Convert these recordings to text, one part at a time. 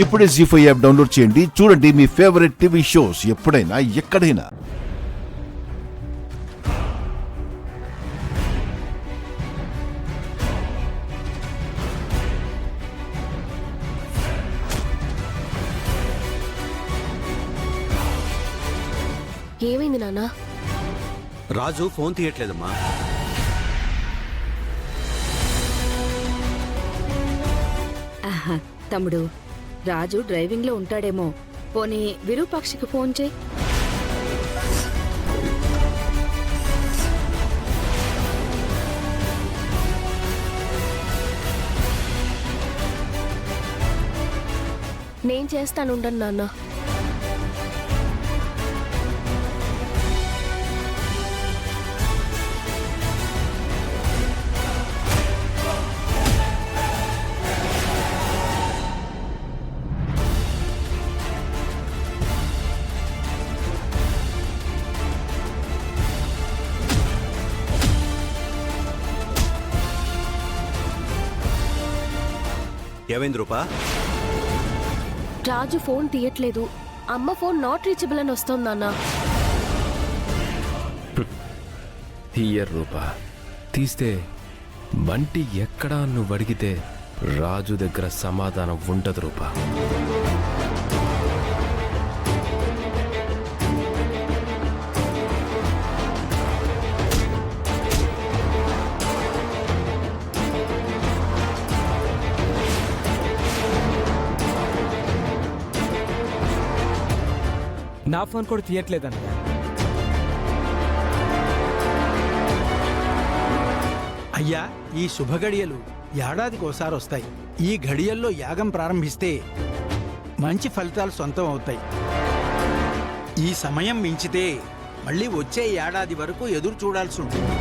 ఇప్పుడే జీ5 app download చేయండి. చూడండి మీ ఫేవరెట్ టీవీ షోస్ ఎప్పుడైనా ఎక్కడైనా. ఏమైంది నాన్న? రాజు ఫోన్ తీయట్లేదమ్మా. తమ్ముడు, రాజు డ్రైవింగ్ లో ఉంటాడేమో. పోనీ విరూపాక్షికి ఫోన్ చేయి. నేను చేస్తానుండను నాన్న. ఏమైంది రూపా? రాజు ఫోన్ తీయట్లేదు. అమ్మ ఫోన్ నాట్ రీచబుల్ అని వస్తుంది నాన్న. తీయర్ రూపా. తీస్తే బంటి ఎక్కడా నువ్వు అడిగితే రాజు దగ్గర సమాధానం ఉండదు రూపా. నా ఫోన్ కూడా తీయట్లేదన్నయ్య. అయ్యా, ఈ శుభగడియలు ఏడాదికోసారి వస్తాయి. ఈ ఘడియల్లో యాగం ప్రారంభిస్తే మంచి ఫలితాలు సొంతం అవుతాయి. ఈ సమయం మించితే మళ్ళీ వచ్చే ఏడాది వరకు ఎదురు చూడాల్సి ఉంటుంది.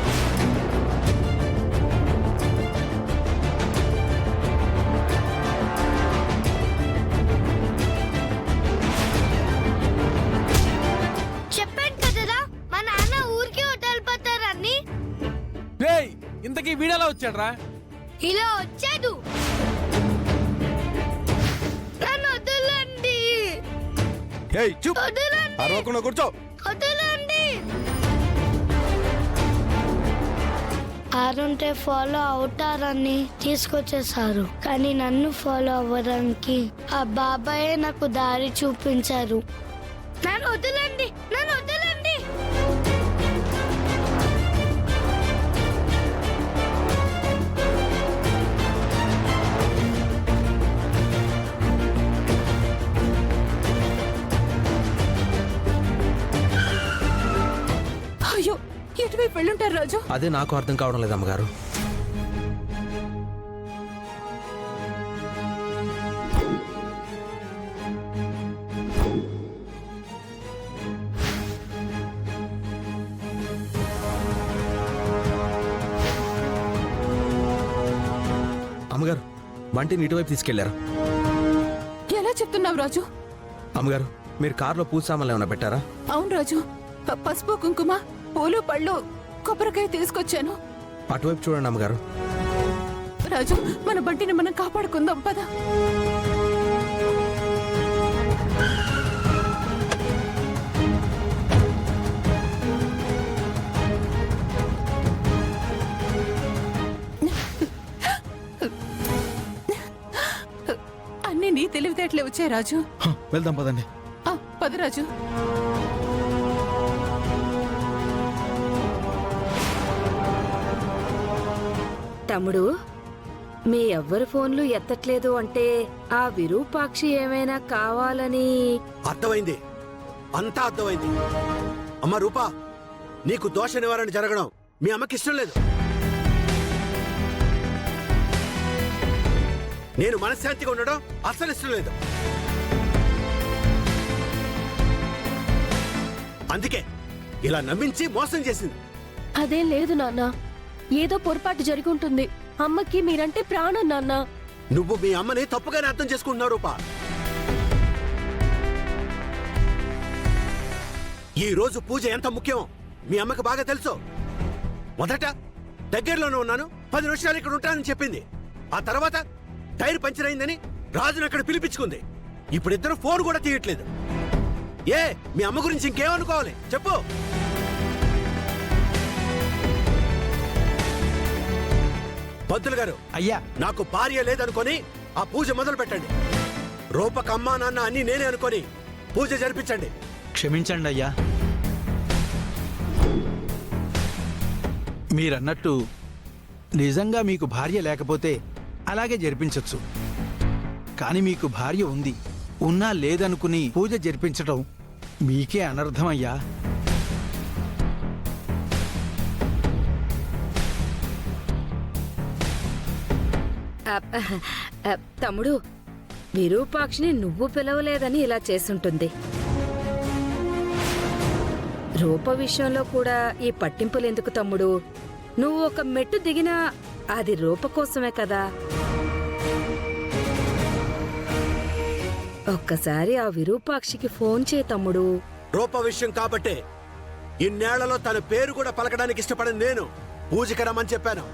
ఇంతకీ వీడెలా వచ్చాడ్రా? ఇలా వచ్చాడు. నన్ను వదలండి. కూర్చో. వదలండి. ఆరుంటే ఫాలో అవుతారని తీసుకొచ్చేసారు, కానీ నన్ను ఫాలో అవ్వడానికి ఆ బాబాయే నాకు దారి చూపించారు. నన్ను వదలండి, నన్ను వదలండి. అయ్యో, ఎటువైపు వెళ్ళుంటారు రాజు? అదే నాకు అర్థం కావడం లేదు అమ్మగారు. అమ్మగారు, బంటిని ఇటువైపు తీసుకెళ్లారు. ఎలా చెప్తున్నావు రాజు? అమ్మగారు, మీరు కారులో పూజ సామాన్లు ఏమైనా పెట్టారా? అవును రాజు, పసుపు కుంకుమ, పూలు పళ్ళు, కొబ్బరికాయ తీసుకొచ్చాను. అటువైపు చూడండి అమ్మగారు. రాజు, మన బంటిని మనం కాపాడుకుందాం పద. అన్నీ నీ తెలివితేటలే వచ్చాయి రాజు. వెళ్దాం పదండి. పద రాజు. తమ్ముడు, మీ ఎవ్వరి ఫోన్లు ఎత్తట్లేదు అంటే ఆ విరూపాక్షి ఏమైనా కావాలని? అర్థమైంది, అంతా అర్థమైంది. అమ్మ రూపా, నీకు దోష నివారణ జరగడం మీ అమ్మకి ఇష్టం లేదు. నేను మనశ్శాంతిగా ఉండడం అస్సలు ఇష్టం లేదు. అందుకే ఇలా నమ్మించి మోసం చేసింది. అదేం లేదు నాన్న, ఏదో పొరపాటు జరిగి ఉంటుంది. అమ్మకి మీరంటే ప్రాణం నాన్న. నువ్వు మీ అమ్మని తప్పుగానే అర్థం చేసుకుంటున్నావు రూపా. ఈ రోజు పూజ ఎంత ముఖ్యం మీ అమ్మకి బాగా తెలుసు. మొదట దగ్గరలోనే ఉన్నాను, 10 నిమిషాలు ఇక్కడ ఉంటానని చెప్పింది. ఆ తర్వాత టైర్ పంచర్ అయిందని రాజును అక్కడ పిలిపించుకుంది. ఇప్పుడిద్దరు ఫోన్ కూడా తీయట్లేదు. ఏ మీ అమ్మ గురించి ఇంకేమనుకోవాలి చెప్పు. పంతులు గారు, అయ్యా నాకు భార్య లేదనుకొని ఆ పూజ మొదలు పెట్టండి. రూపక అమ్మా నాన్న అన్ని నేనే అనుకొని పూజ జరిపించండి. క్షమించండి అయ్యా. మీరన్నట్టు నిజంగా మీకు భార్య లేకపోతే అలాగే జరిపించవచ్చు. కానీ మీకు భార్య ఉంది, ఉన్నా లేదనుకుని పూజ జరిపించటం మీకే అనర్థమయ్యా. తమ్ముడు, విరూపాక్షిని నువ్వు పిలవలేదని ఇలా చేసుంటుంది. రూప విషయంలో కూడా ఈ పట్టింపులెందుకు తమ్ముడు? నువ్వు ఒక మెట్టు దిగినా అది రూప కోసమే కదా. ఒక్కసారి ఆ విరూపాక్షికి ఫోన్ చేయి తమ్ముడు. రూప విషయం కాబట్టే ఇన్నేళ్లలో తన పేరు కూడా పలకడానికి ఇష్టపడని నేను పూజకి రమ్మని చెప్పాను.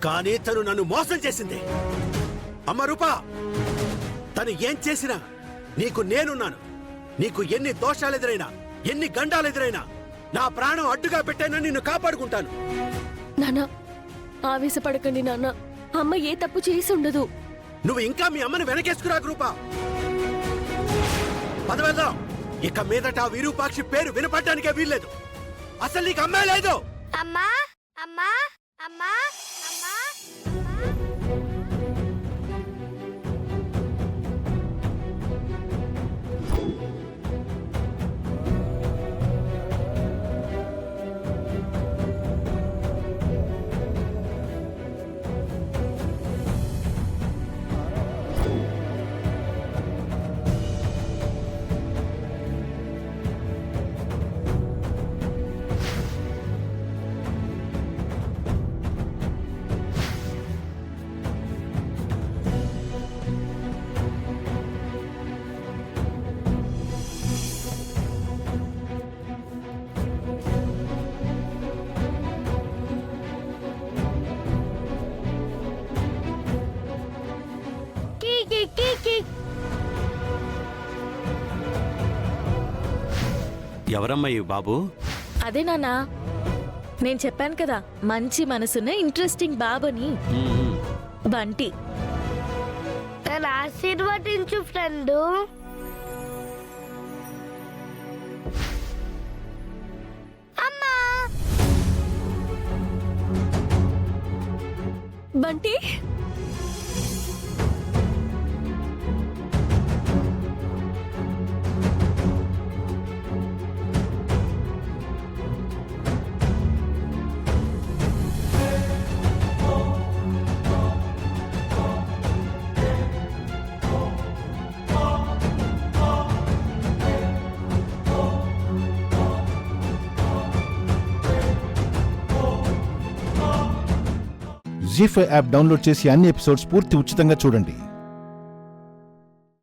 కానీ తను నన్ను మోసం చేసింది. అమ్మ రూపా, తను ఏం చేసినా నీకు నేనున్నాను. నీకు ఎన్ని దోషాలు ఎదురైనా, ఎన్ని గండాలు ఎదురైనా నా ప్రాణం అడ్డుగా పెట్టాను, నిన్ను కాపాడుకుంటాను. నాన్న, ఆవేశపడకండి నాన్న. అమ్మ ఏ తప్పు చేసి ఉండదు. నువ్వు ఇంకా మీ అమ్మని వెనకేసుకురాకు రూపా. పదవేద్దాం. ఇక మీదట ఆ విరూపాక్షి పేరు వినపడ్డానికే వీల్లేదు. అసలు నీకు అమ్మాయి లేదు. అమ్మా అమ్మా అమ్మా అమ్మా. ఎవరమ్మాయి బాబు? అదే నాన్నా, నేను చెప్పాను కదా, మంచి మనసున్న ఇంట్రెస్టింగ్ బాబుని. బంటి. నన్ను ఆశీర్వదించు ఫ్రెండు. అమ్మా బంటి, జీ5 యాప్ డౌన్లోడ్ చేసి అన్ని ఎపిసోడ్స్ పూర్తి ఉచితంగా చూడండి.